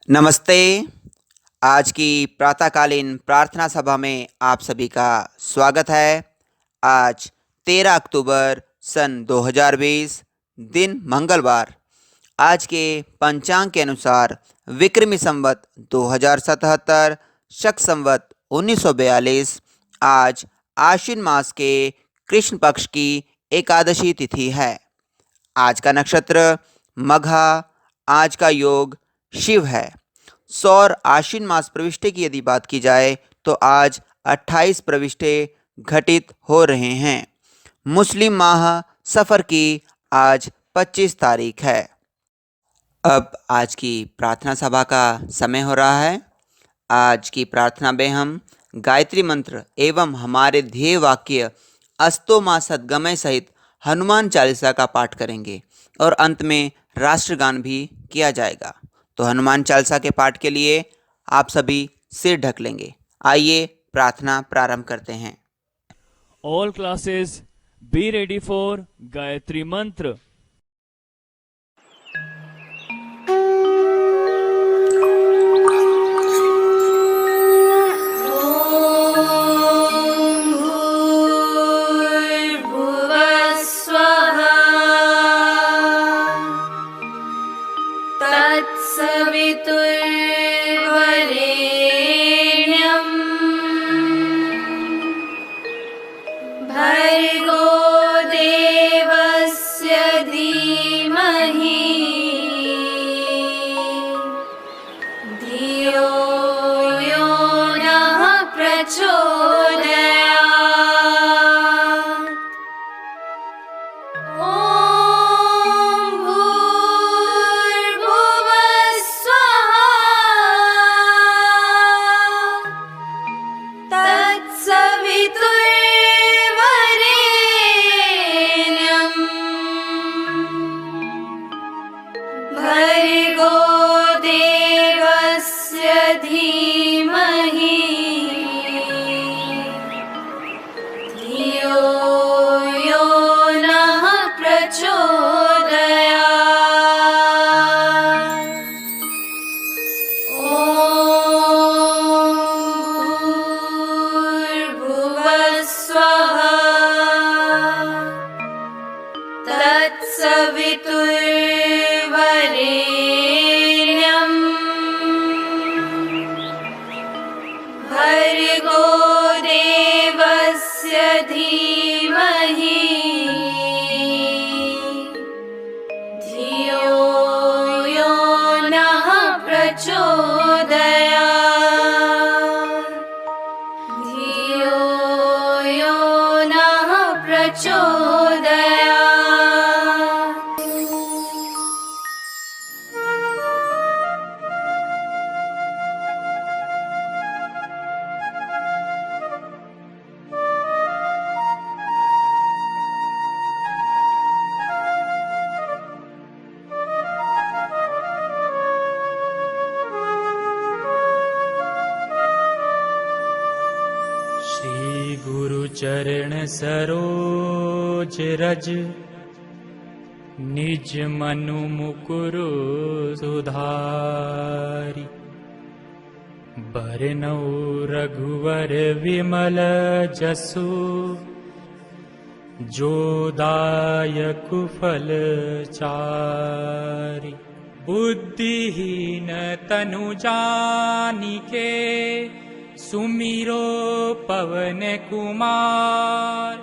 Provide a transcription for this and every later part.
नमस्ते। आज की प्रातःकालीन प्रार्थना सभा में आप सभी का स्वागत है। आज 13 अक्टूबर सन 2020 दिन मंगलवार। आज के पंचांग के अनुसार विक्रमी संवत 2077 शक संवत 1942 आज आश्विन मास के कृष्ण पक्ष की एकादशी तिथि है। आज का नक्षत्र मघा। आज का योग शिव है। सौर आश्विन मास प्रविष्टे की यदि बात की जाए तो आज 28 प्रविष्टे घटित हो रहे हैं। मुस्लिम माह सफ़र की आज 25 तारीख है। अब आज की प्रार्थना सभा का समय हो रहा है। आज की प्रार्थना में हम गायत्री मंत्र एवं हमारे ध्येय वाक्य अस्तो मा सद्गमय सहित हनुमान चालीसा का पाठ करेंगे और अंत में राष्ट्रगान भी किया जाएगा। तो हनुमान चालीसा के पाठ के लिए आप सभी सिर ढक लेंगे। आइए प्रार्थना प्रारंभ करते हैं। All classes be ready for Gayatri मंत्र। चरण सरोज रज निज मनु मुकुरु सुधारी। बरनौ रघुवर विमल जसु जो दायक फल चारि। बुद्धिहीन तनु जानिके सुमिरो पवन कुमार।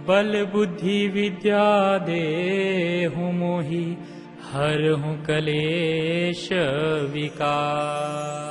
बल बुद्धि विद्या देहु मोहि हरहु कलेश विकार।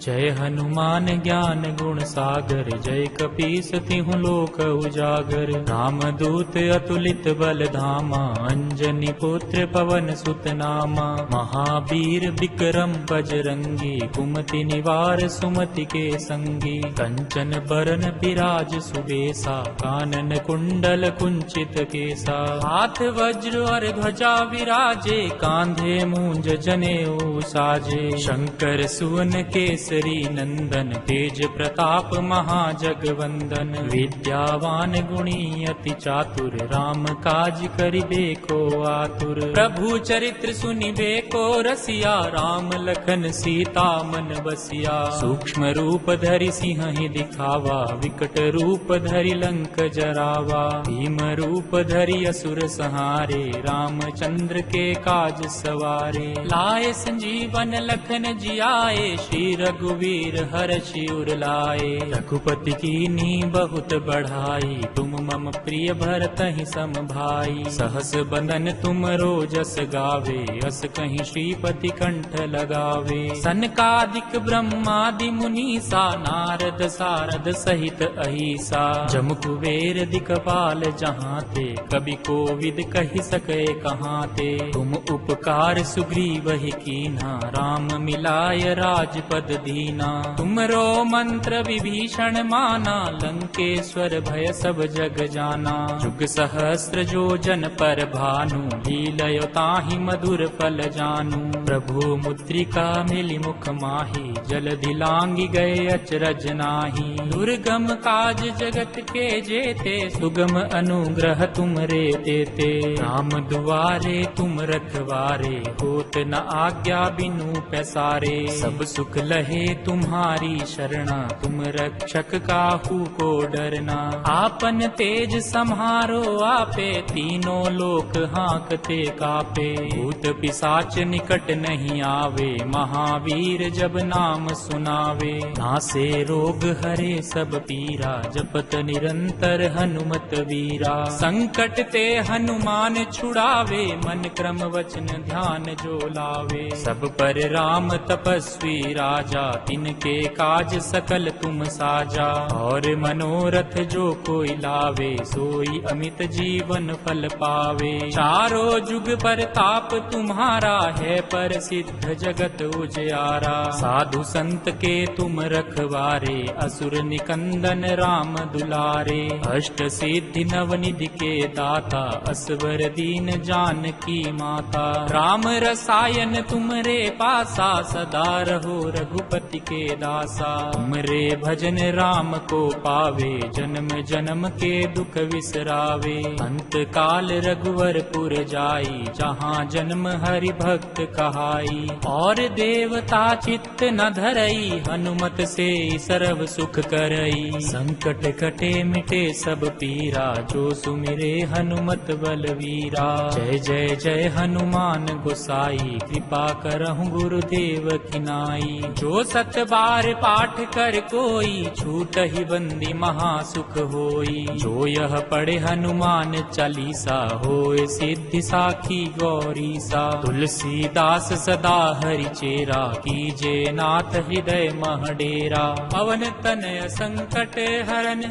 जय हनुमान ज्ञान गुण सागर जय कपीस तिहु लोक उजागर। राम दूत अतुलित बल धामा अंजनी पुत्र पवन सुत नामा। महावीर विक्रम बजरंगी कुमति निवार सुमति के संगी। कंचन बरन बिराज सुबेसा कानन कुंडल कुंचित केसा। हाथ वज्र और ध्वजा विराजे कांधे मूंज जनेऊ साजे। शंकर सुवन केसरी केसरी नंदन, तेज प्रताप महाजगवंदन। विद्यावान गुणी अति चातुर, राम काज करिबे को आतुर। प्रभु चरित्र सुनिबे को रसिया, राम लखन सीता मन बसिया। सूक्ष्म रूप धरि सिंह दिखावा, विकट रूप धरि लंक जरावा। भीम रूप धरि असुर संहारे, रामचंद्र के काज सवारे। लाए संजीवन लखन जियाए, श्री रघुवीर हर्षि उर लाए। रघुपति कीन्ही बहुत बढ़ाई, तुम मम प्रिय भरतहि सम भाई। सहस बंदन तुम रोजस गावे, अस कहीं श्रीपति कंठ लगावे। सनकादिक ब्रह्मादि मुनीसा, नारद सारद सहित अहिसा। जम कुबेर दिक्पाल जहाँ ते, कवि कोविद कहि सके कहाँ ते। तुम उपकार सुग्रीव ही कीन्हा, राम मिलाय राजपद दीना। तुमरो मंत्र विभीषण माना, लंकेश्वर भय सब जग जाना। जुग सहस्र जो जन पर भानु, लीलयो ताहि मधुर फल जानू। प्रभु मुद्रिका मिली मुख माही, जलधि लांघि गए अचरज नाही। दुर्गम काज जगत के जेते, सुगम अनुग्रह तुमरे तेते। राम दुआरे तुम रखवारे, होत न आज्ञा बिनु पैसारे। सब सुख लहे तुम्हारी शरणा, तुम रक्षक काहू को डरना। आपन तेज सम्हारो आपे, तीनों लोक हांकते कापे। भूत पिशाच निकट नहीं आवे, महावीर जब नाम सुनावे। नासे रोग हरे सब पीरा, जपत निरंतर हनुमत वीरा। संकट ते हनुमान छुड़ावे, मन क्रम वचन ध्यान जो लावे। सब पर राम तपस्वी राजा, तिनके काज सकल तुम साजा। और मनोरथ जो कोई लावे, सोई अमित जीवन फल पावे। चारों जुग परताप तुम्हारा है, प्रसिद्ध जगत उजियारा। साधु संत के तुम रखवारे, असुर निकंदन राम दुलारे। अष्ट सिद्धि नवनिधि के दाता, असवर दीन जानकी माता। राम रसायन तुमरे पासा, सदा रहो रघुपति के दासा। तुमरे भजन राम को पावे, जन्म जन्म के दुख विसरावे। अंत काल रघुवरपुर जाई, जहाँ जन्म हरि भक्त कहाई। और देवता चित्त न धरई, हनुमत से सर्व सुख करई। संकट कटे मिटे सब पीरा, जो सुमिरे हनुमत बलवीरा। जय जय जय हनुमान गोसाई, कृपा करहु गुरुदेव की नाई। जो सत बार पाठ कर कोई, छूट ही बंदी महासुख होई। जो यह पढ़े हनुमान चालीसा, होए सिद्धि साखी गौरीसा। तुलसीदास सदा हरि चेरा, कीजे नाथ हृदय मह डेरा। पवन तनय संकट हरन,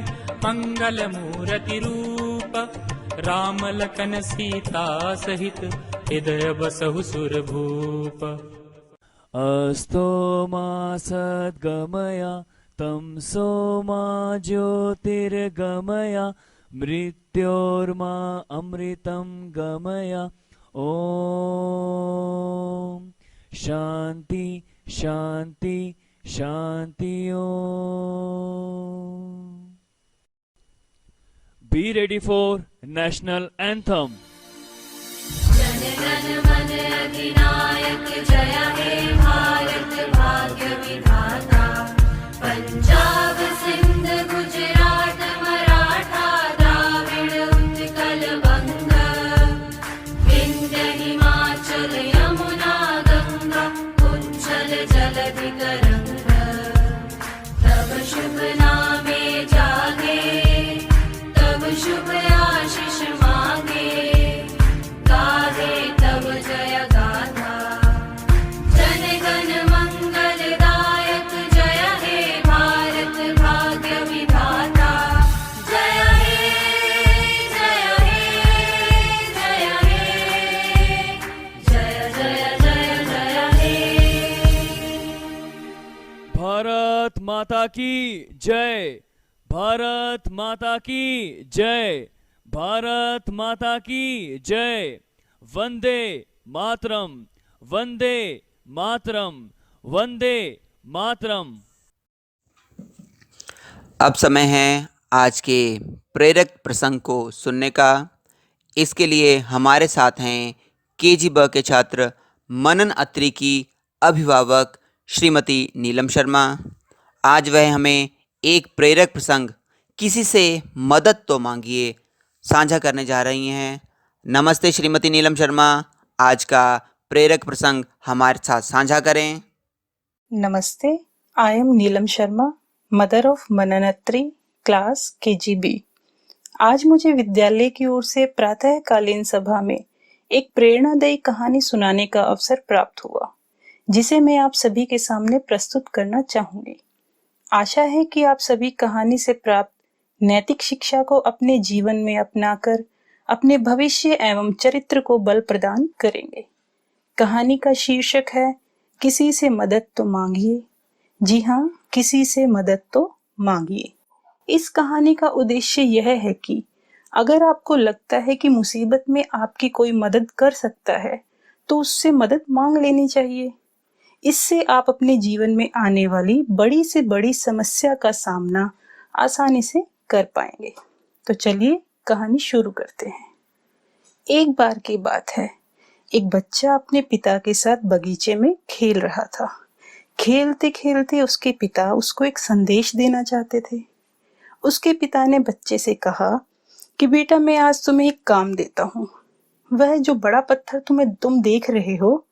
मंगल मूर्ति रूप। राम लखन सीता सहित, हृदय बसहु सुर भूप। अस्तो मा सद्गमया, तमसो मा ज्योतिर्गमया। मृत्योर्मा अमृतं गमया। ओम शांति शांति Shanti Om. Be ready for national anthem. Jana Gana मन अधिनायक, जय हे भारत भाग्य विधाता। पंजाब सिंध गुजरात मराठा, द्राविड़ उत्कल बंग। विंध्य हिमाचल यमुना गंगा, उच्छल जलधि तरंग। तब शुभ नामे जागे, तब शुभ आशीष मांगे। गाहे तब जय गाथा, जन गण मंगलदायक। जय हे भारत भाग्य विधाता। जय हे जय हे जय हे, जय जय जय जय हे। भारत माता की जय। भारत माता की जय। भारत माता की जय। वंदे मातरम, वंदे मातरम, वंदे मातरम। अब समय है आज के प्रेरक प्रसंग को सुनने का। इसके लिए हमारे साथ हैं केजी ब के छात्र मनन अत्री की अभिभावक श्रीमती नीलम शर्मा। आज वह हमें एक प्रेरक प्रसंग किसी से मदद तो मांगिए साझा करने जा रही हैं। नमस्ते श्रीमती नीलम शर्मा, आज का प्रेरक प्रसंग हमारे साथ साझा करें। नमस्ते, I am Neelam Sharma, mother of Mannatri, class KGB। आज मुझे विद्यालय की ओर से प्रातःकालीन सभा में एक प्रेरणादायी कहानी सुनाने का अवसर प्राप्त हुआ, जिसे मैं आप सभी के सामने प्रस्तुत करना चाहूंगी। आशा है कि आप सभी कहानी से प्राप्त नैतिक शिक्षा को अपने जीवन में अपनाकर अपने भविष्य एवं चरित्र को बल प्रदान करेंगे। कहानी का शीर्षक है किसी से मदद तो मांगिए। जी हाँ, किसी से मदद तो मांगिए। इस कहानी का उद्देश्य यह है कि अगर आपको लगता है कि मुसीबत में आपकी कोई मदद कर सकता है, तो उससे मदद मांग लेनी चाहिए। इससे आप अपने जीवन में आने वाली बड़ी से बड़ी समस्या का सामना आसानी से कर पाएंगे। तो चलिए कहानी शुरू करते हैं। एक बार की बात है, एक बच्चा अपने पिता के साथ बगीचे में खेल रहा था। खेलते खेलते उसके पिता उसको एक संदेश देना चाहते थे। उसके पिता ने बच्चे से कहा कि बेटा, मैं आज तुम्हें एक काम देता हूँ। वह जो बड़ा पत्थर तुम देख रहे हो,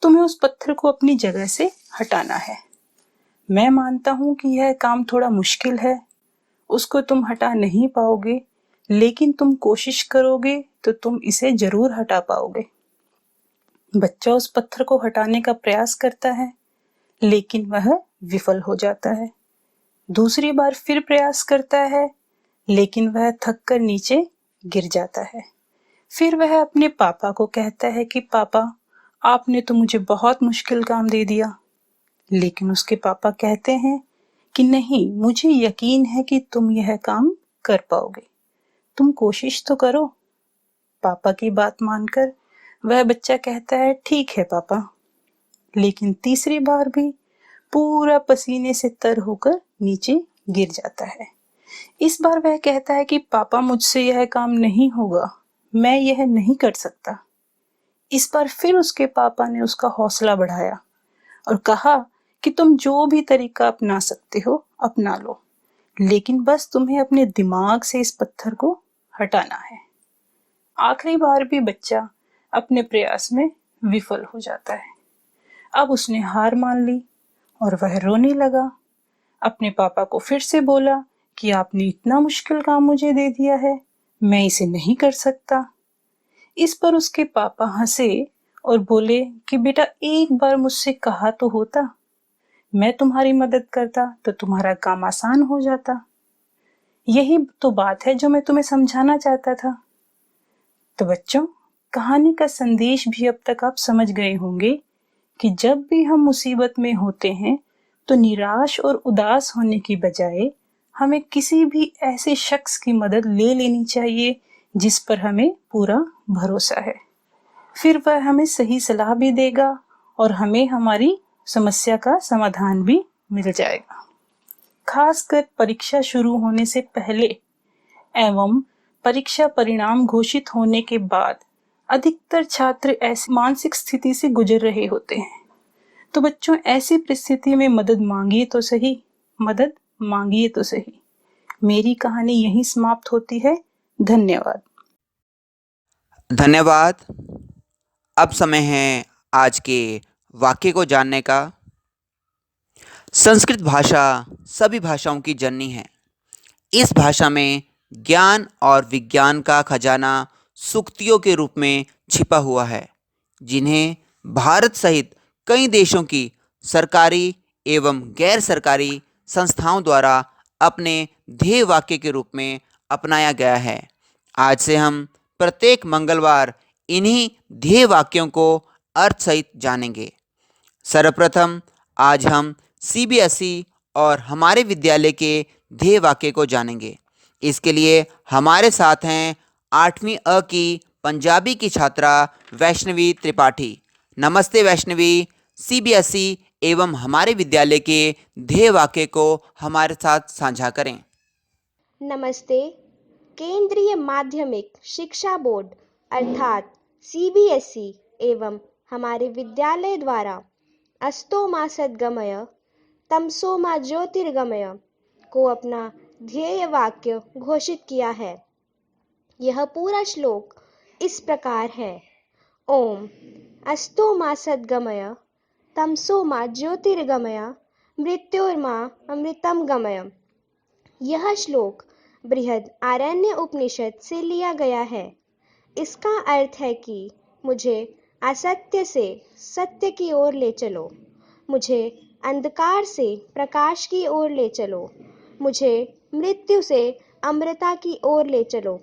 तुम्हें उस पत्थर को अपनी जगह से हटाना है। मैं मानता हूँ कि यह काम थोड़ा मुश्किल है, उसको तुम हटा नहीं पाओगे, लेकिन तुम कोशिश करोगे तो तुम इसे जरूर हटा पाओगे। बच्चा उस पत्थर को हटाने का प्रयास करता है, लेकिन वह विफल हो जाता है। दूसरी बार फिर प्रयास करता है, लेकिन वह थक कर नीचे गिर जाता है। फिर वह अपने पापा को कहता है कि पापा, आपने तो मुझे बहुत मुश्किल काम दे दिया। लेकिन उसके पापा कहते हैं कि नहीं, मुझे यकीन है कि तुम यह काम कर पाओगे, तुम कोशिश तो करो। पापा की बात मानकर वह बच्चा कहता है ठीक है पापा। लेकिन तीसरी बार भी पूरा पसीने से तर होकर नीचे गिर जाता है। इस बार वह कहता है कि पापा, मुझसे यह काम नहीं होगा, मैं यह नहीं कर सकता। इस बार फिर उसके पापा ने उसका हौसला बढ़ाया और कहा कि तुम जो भी तरीका अपना सकते हो अपना लो, लेकिन बस तुम्हें अपने दिमाग से इस पत्थर को हटाना है। आखिरी बार भी बच्चा अपने प्रयास में विफल हो जाता है। अब उसने हार मान ली और वह रोने लगा। अपने पापा को फिर से बोला कि आपने इतना मुश्किल काम मुझे दे दिया है, मैं इसे नहीं कर सकता। इस पर उसके पापा हंसे और बोले कि बेटा, एक बार मुझसे कहा तो होता, मैं तुम्हारी मदद करता तो तुम्हारा काम आसान हो जाता। यही तो बात है जो मैं तुम्हें समझाना चाहता था। तो बच्चों, कहानी का संदेश भी अब तक आप समझ गए होंगे कि जब भी हम मुसीबत में होते हैं तो निराश और उदास होने की बजाय हमें किसी भी ऐसे शख्स की मदद ले लेनी चाहिए जिस पर हमें पूरा भरोसा है। फिर वह हमें सही सलाह भी देगा और हमें हमारी समस्या का समाधान भी मिल जाएगा। खासकर परीक्षा शुरू होने से पहले एवं परीक्षा परिणाम घोषित होने के बाद अधिकतर छात्र ऐसी मानसिक स्थिति से गुजर रहे होते हैं। तो बच्चों, ऐसी परिस्थिति में मदद मांगिए तो सही, मदद मांगिए तो सही। मेरी कहानी यहीं समाप्त होती है। धन्यवाद। धन्यवाद। अब समय है आज के वाक्य को जानने का। संस्कृत भाषा सभी भाषाओं की जननी है। इस भाषा में ज्ञान और विज्ञान का खजाना सूक्तियों के रूप में छिपा हुआ है, जिन्हें भारत सहित कई देशों की सरकारी एवं गैर सरकारी संस्थाओं द्वारा अपने ध्येय वाक्य के रूप में अपनाया गया है। आज से हम प्रत्येक मंगलवार इन्हीं ध्येय वाक्यों को अर्थ सहित जानेंगे। सर्वप्रथम आज हम CBSE और हमारे विद्यालय के ध्येय वाक्य को जानेंगे। इसके लिए हमारे साथ हैं 8वीं अ की पंजाबी की छात्रा वैष्णवी त्रिपाठी। नमस्ते वैष्णवी, सीबीएसई एवं हमारे विद्यालय के ध्येय वाक्य को हमारे साथ साझा करें। नमस्ते। केंद्रीय माध्यमिक शिक्षा बोर्ड अर्थात सीबीएसई एवं हमारे विद्यालय द्वारा अस्तो मा सद्गमय तमसो मा ज्योतिर्गमय को अपना ध्येय वाक्य घोषित किया है। यह पूरा श्लोक इस प्रकार है। ओम अस्तो मा सद्गमय तमसो मा ज्योतिर्गमय मृत्योर्मा अमृतम गमय। यह श्लोक बृहद आरण्य उपनिषद से लिया गया है। इसका अर्थ है कि मुझे असत्य से सत्य की ओर ले चलो, मुझे अंधकार से प्रकाश की ओर ले चलो, मुझे मृत्यु से अमृता की ओर ले चलो।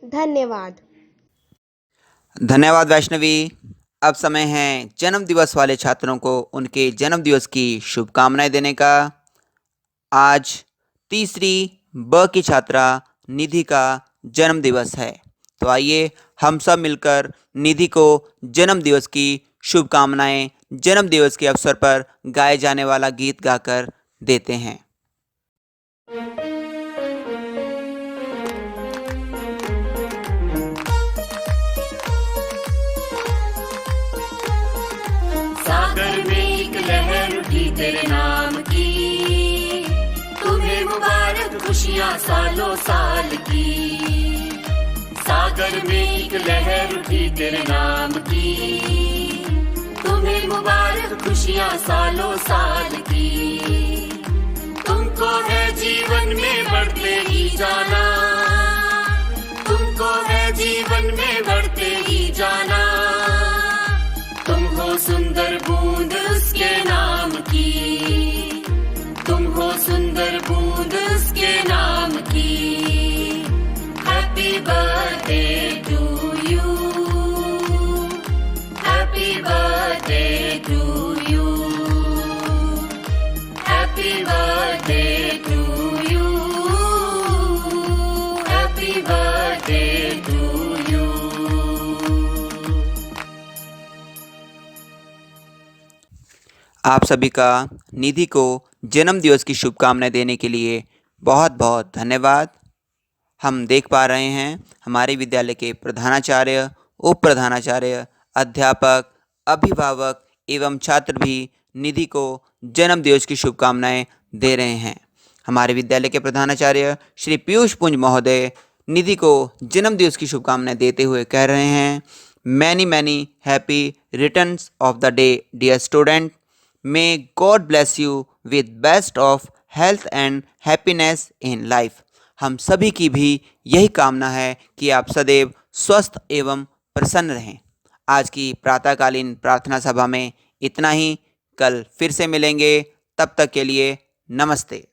धन्यवाद। धन्यवाद वैष्णवी। अब समय है जन्म दिवस वाले छात्रों को उनके जन्म दिवस की शुभकामनाएं देने का। आज तीसरी ब की छात्रा निधि का जन्म दिवस है, तो आइए हम सब मिलकर निधि को जन्म दिवस की शुभकामनाएं जन्म दिवस के अवसर पर गाए जाने वाला गीत गाकर देते हैं। सागर में एक लहर उठी तेरे नाम की, तुम्हें मुबारक खुशियाँ सालों साल की। सागर में एक लहर उठी तेरे नाम की, तुम्हें मुबारक खुशियाँ सालों साल की। तुमको है जीवन में बढ़ते ही जाना, तुमको है जीवन में बढ़ते ही जाना। तुम हो सुंदर बूंद उसके नाम की, तुम हो सुंदर बूंद उसके नाम की। Happy birthday to you, happy birthday to you, happy birthday to you, happy birthday to you. आप सभी का निधि को जन्म दिवस की शुभकामनाएं देने के लिए बहुत बहुत धन्यवाद। हम देख पा रहे हैं हमारे विद्यालय के प्रधानाचार्य, उप प्रधानाचार्य, अध्यापक, अभिभावक एवं छात्र भी निधि को जन्म दिवस की शुभकामनाएं दे रहे हैं। हमारे विद्यालय के प्रधानाचार्य श्री पीयूष पुंज महोदय निधि को जन्म दिवस की शुभकामनाएं देते हुए कह रहे हैं, many many happy returns of the day dear student. May God bless you with best of health and happiness in life. हम सभी की भी यही कामना है कि आप सदैव स्वस्थ एवं प्रसन्न रहें। आज की प्रातःकालीन प्रार्थना सभा में इतना ही। कल फिर से मिलेंगे, तब तक के लिए नमस्ते।